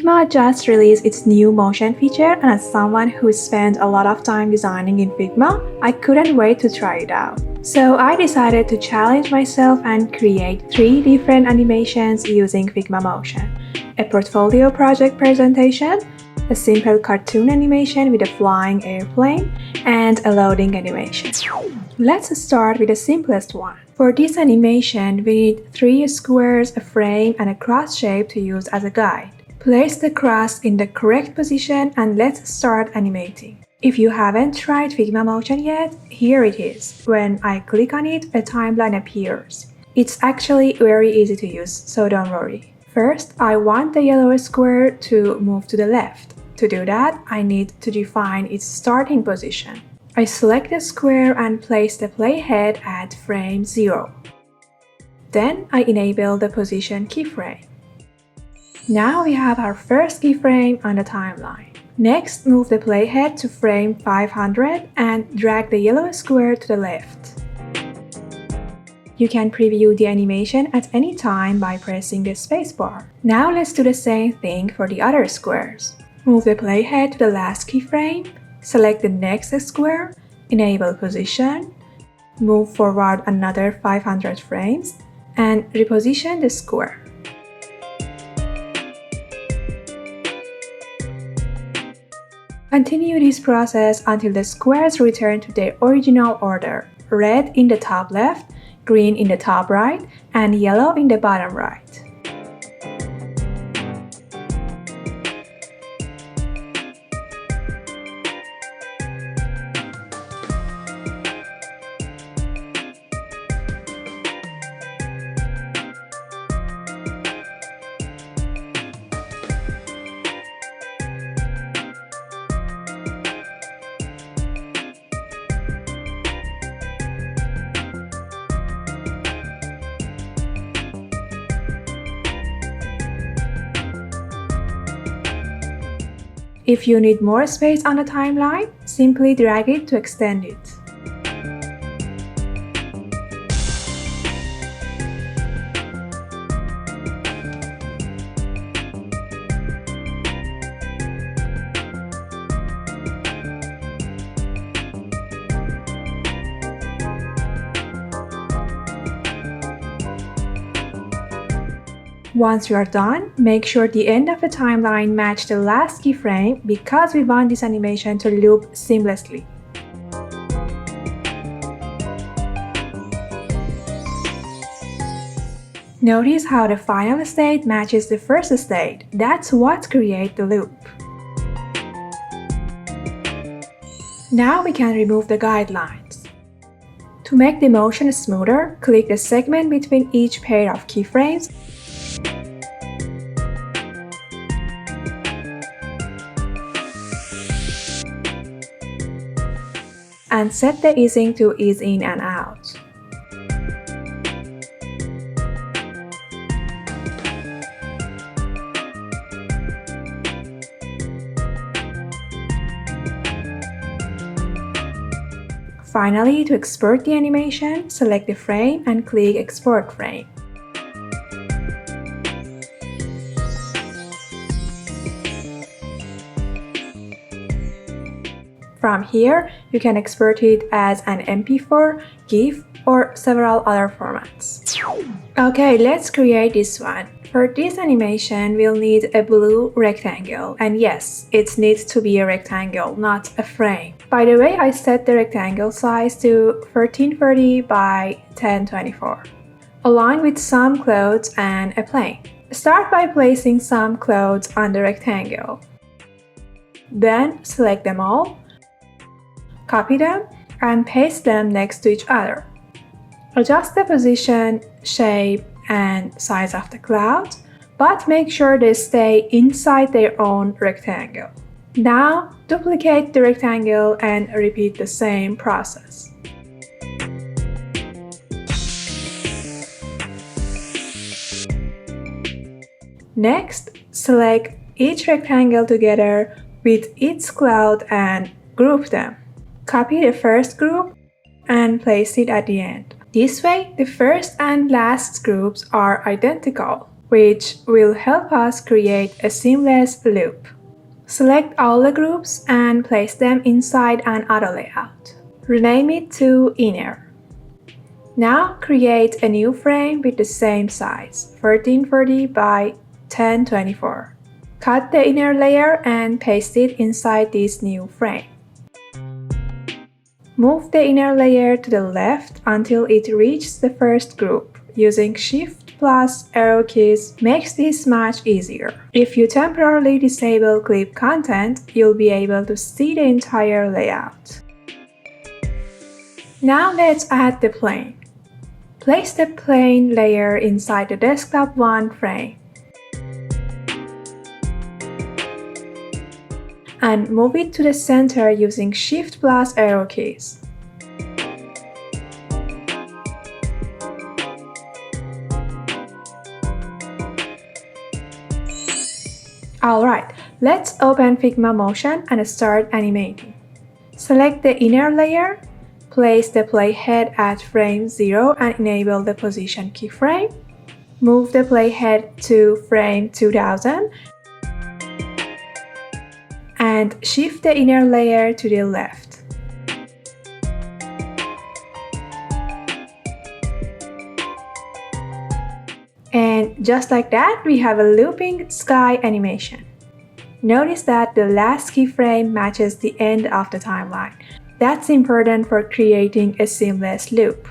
Figma just released its new motion feature, and as someone who spent a lot of time designing in Figma, I couldn't wait to try it out. So I decided to challenge myself and create 3 different animations using Figma Motion: a portfolio project presentation, a simple cartoon animation with a flying airplane, and a loading animation. Let's start with the simplest one. For this animation, we need 3 squares, a frame, and a cross shape to use as a guide. Place the cross in the correct position and let's start animating. If you haven't tried Figma Motion yet, here it is. When I click on it, a timeline appears. It's actually very easy to use, so don't worry. First, I want the yellow square to move to the left. To do that, I need to define its starting position. I select the square and place the playhead at frame 0. Then I enable the position keyframe. Now we have our first keyframe on the timeline. Next, move the playhead to frame 500 and drag the yellow square to the left. You can preview the animation at any time by pressing the spacebar. Now let's do the same thing for the other squares. Move the playhead to the last keyframe, select the next square, enable position, move forward another 500 frames, and reposition the square. Continue this process until the squares return to their original order: red in the top left, green in the top right, and yellow in the bottom right. If you need more space on the timeline, simply drag it to extend it. Once you are done, make sure the end of the timeline matches the last keyframe because we want this animation to loop seamlessly. Notice how the final state matches the first state. That's what creates the loop. Now we can remove the guidelines. To make the motion smoother, click the segment between each pair of keyframes and set the easing to ease in and out. Finally, to export the animation, select the frame and click Export Frame. From here, you can export it as an MP4, GIF, or several other formats. Okay, let's create this one. For this animation, we'll need a blue rectangle. And yes, it needs to be a rectangle, not a frame. By the way, I set the rectangle size to 1340 by 1024, along with some clothes and a plane. Start by placing some clothes on the rectangle. Then select them all, copy them, and paste them next to each other. Adjust the position, shape, and size of the cloud, but make sure they stay inside their own rectangle. Now, duplicate the rectangle and repeat the same process. Next, select each rectangle together with its cloud and group them. Copy the first group and place it at the end. This way, the first and last groups are identical. which will help us create a seamless loop. Select all the groups and place them inside an auto layout. Rename it to Inner. Now create a new frame with the same size, 1340 by 1024. Cut the inner layer and paste it inside this new frame. Move the inner layer to the left until it reaches the first group. Using Shift plus arrow keys makes this much easier. If you temporarily disable clip content, you'll be able to see the entire layout. Now let's add the plane. Place the plane layer inside the desktop 1 frame. And move it to the center using Shift plus arrow keys. Alright, let's open Figma Motion and start animating. Select the inner layer, place the playhead at frame 0 and enable the position keyframe. Move the playhead to frame 2000 and shift the inner layer to the left. And just like that, we have a looping sky animation. Notice that the last keyframe matches the end of the timeline. That's important for creating a seamless loop.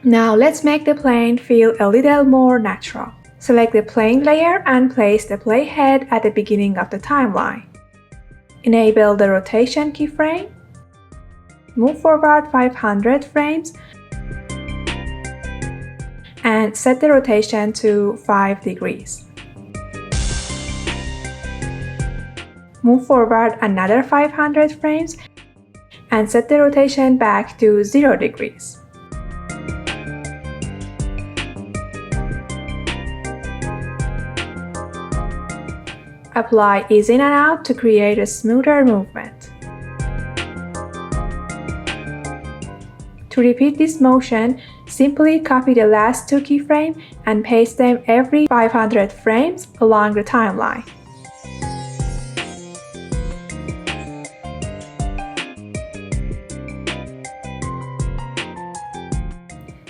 Now let's make the plane feel a little more natural. Select the plane layer and place the playhead at the beginning of the timeline. Enable the rotation keyframe. Move forward 500 frames and set the rotation to 5 degrees. Move forward another 500 frames and set the rotation back to 0 degrees. Apply ease in and out to create a smoother movement. To repeat this motion, simply copy the last 2 keyframes and paste them every 500 frames along the timeline.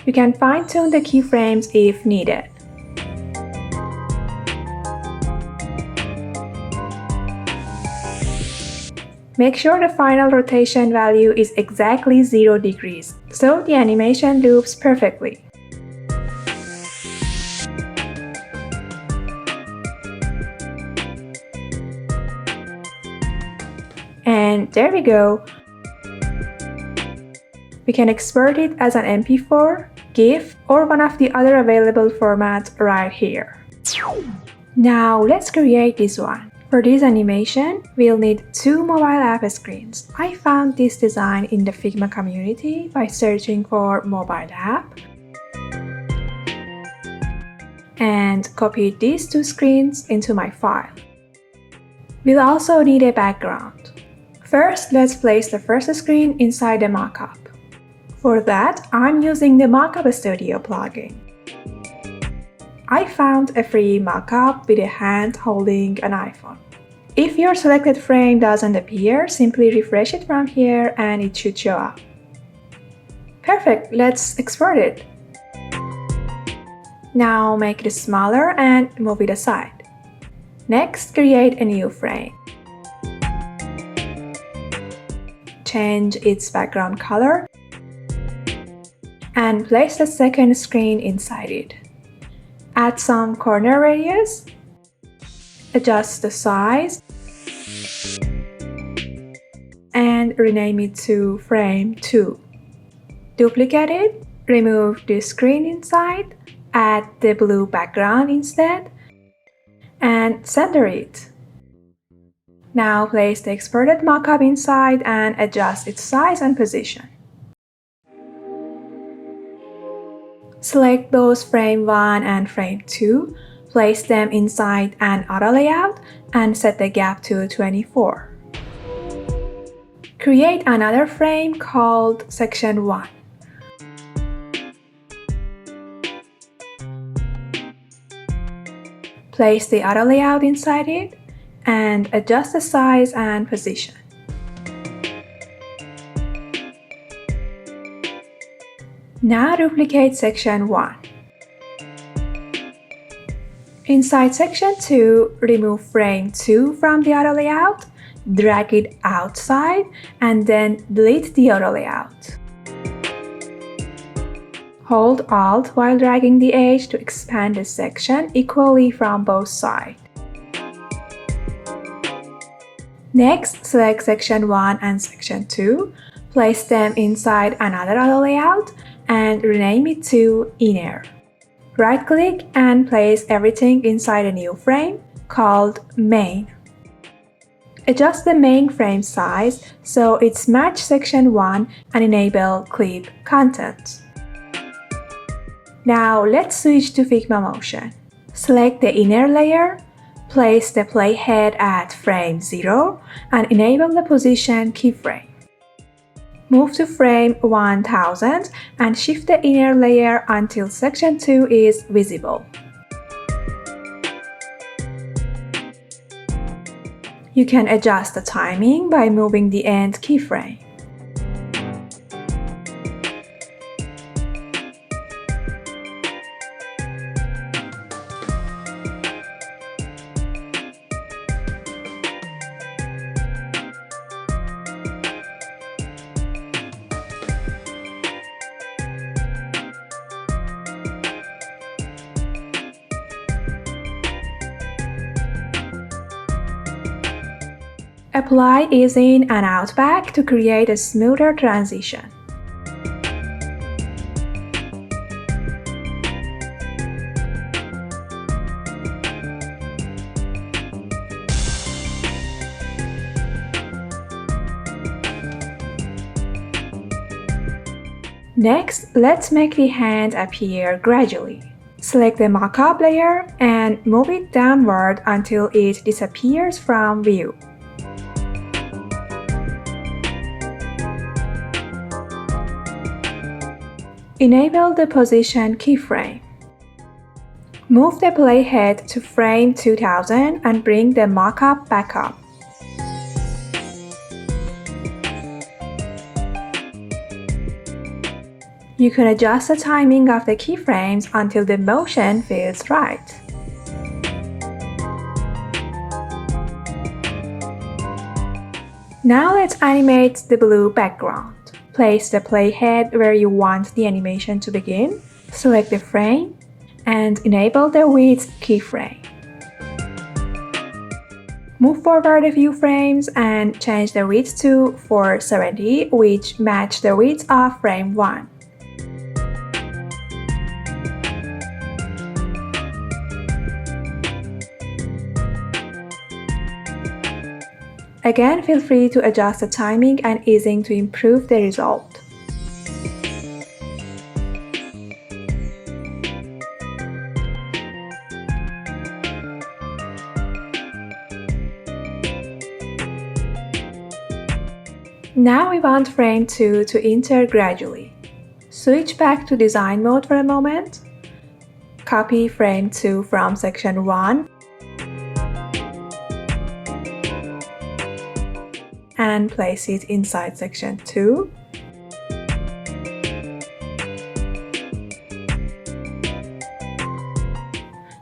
You can fine-tune the keyframes if needed. Make sure the final rotation value is exactly 0 degrees, so the animation loops perfectly. And there we go! We can export it as an MP4, GIF, or one of the other available formats right here. Now let's create this one. For this animation, we'll need 2 mobile app screens. I found this design in the Figma community by searching for mobile app and copied these 2 screens into my file. We'll also need a background. First, let's place the first screen inside the mockup. For that, I'm using the Mockup Studio plugin. I found a free mockup with a hand holding an iPhone. If your selected frame doesn't appear, simply refresh it from here and it should show up. Perfect, let's export it. Now make it smaller and move it aside. Next, create a new frame. Change its background color and place the second screen inside it. Add some corner radius, adjust the size, and rename it to frame 2. Duplicate it, remove the screen inside, add the blue background instead, and center it. Now place the exported mockup inside and adjust its size and position. Select both frame 1 and frame 2, place them inside an auto layout and set the gap to 24. Create another frame called section 1. Place the auto layout inside it and adjust the size and position. Now duplicate section 1. Inside section 2, remove frame 2 from the auto layout, drag it outside, and then delete the auto layout. Hold Alt while dragging the edge to expand the section equally from both sides. Next, select section 1 and section 2, place them inside another auto layout, and rename it to Inner. Right-click and place everything inside a new frame called Main. Adjust the main frame size so it's match section 1 and enable Clip Content. Now let's switch to Figma Motion. Select the inner layer, place the playhead at frame 0 and enable the position keyframe. Move to frame 1000 and shift the inner layer until section 2 is visible. You can adjust the timing by moving the end keyframe. Apply ease in and out back to create a smoother transition. Next, let's make the hand appear gradually. Select the mockup layer and move it downward until it disappears from view. Enable the position keyframe. Move the playhead to frame 2000 and bring the mockup back up. You can adjust the timing of the keyframes until the motion feels right. Now let's animate the blue background. Place the playhead where you want the animation to begin, select the frame, and enable the width keyframe. Move forward a few frames and change the width to 470, which match the width of frame 1. Again, feel free to adjust the timing and easing to improve the result. Now we want frame 2 to enter gradually. Switch back to design mode for a moment. Copy frame 2 from section 1 and place it inside section 2.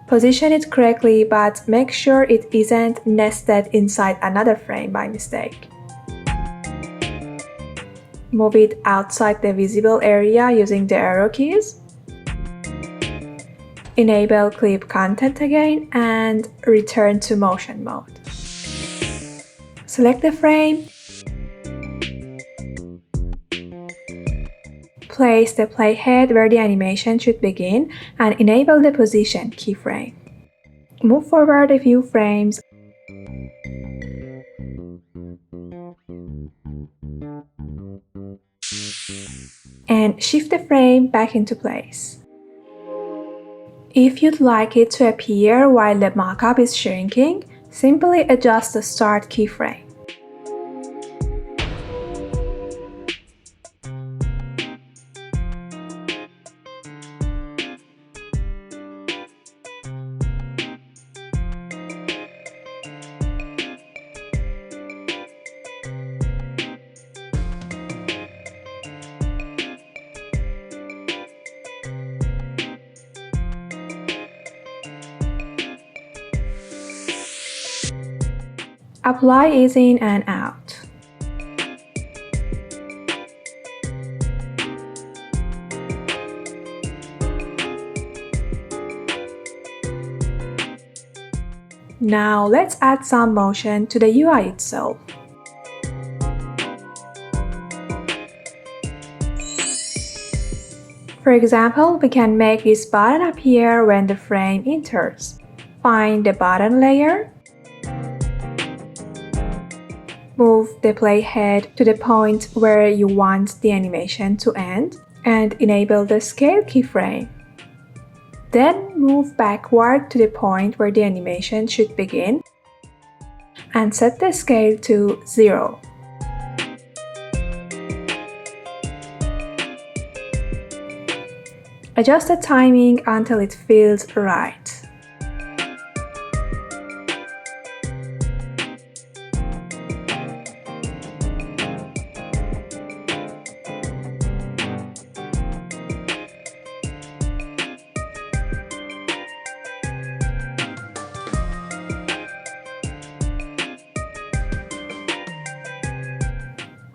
Position it correctly, but make sure it isn't nested inside another frame by mistake. Move it outside the visible area using the arrow keys. Enable Clip Content again and return to motion mode. Select the frame. Place the playhead where the animation should begin and enable the position keyframe. Move forward a few frames. and shift the frame back into place. If you'd like it to appear while the mockup is shrinking, simply adjust the start keyframe. Apply ease in and out. Now let's add some motion to the UI itself. For example, we can make this button appear when the frame enters. Find the button layer. Move the playhead to the point where you want the animation to end and enable the scale keyframe. Then move backward to the point where the animation should begin and set the scale to 0. Adjust the timing until it feels right.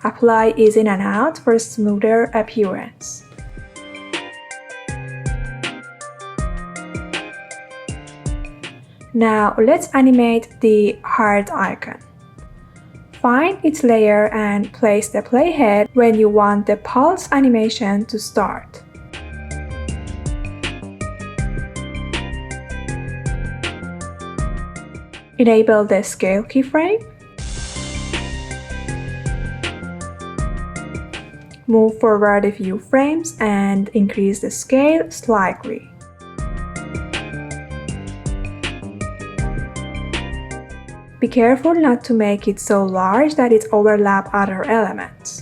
Apply ease in and out for a smoother appearance. Now let's animate the heart icon. Find its layer and place the playhead when you want the pulse animation to start. Enable the scale keyframe. Move forward a few frames and increase the scale slightly. Be careful not to make it so large that it overlaps other elements.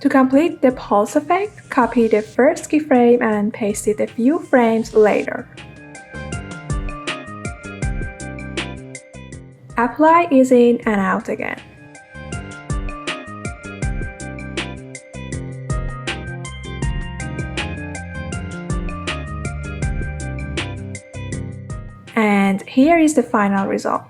To complete the pulse effect, copy the first keyframe and paste it a few frames later. Apply ease in and out again. And here is the final result.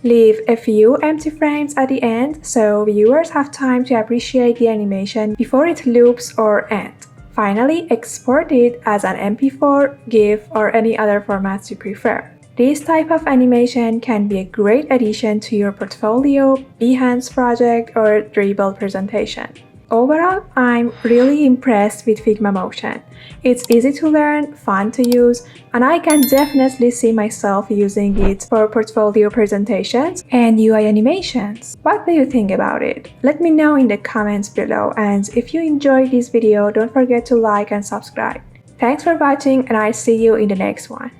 Leave a few empty frames at the end so viewers have time to appreciate the animation before it loops or ends. Finally, export it as an MP4, GIF, or any other formats you prefer. This type of animation can be a great addition to your portfolio, Behance project, or Dribble presentation. Overall, I'm really impressed with Figma Motion. It's easy to learn, fun to use, and I can definitely see myself using it for portfolio presentations and UI animations. What do you think about it? Let me know in the comments below, and if you enjoyed this video, don't forget to like and subscribe. Thanks for watching, and I'll see you in the next one.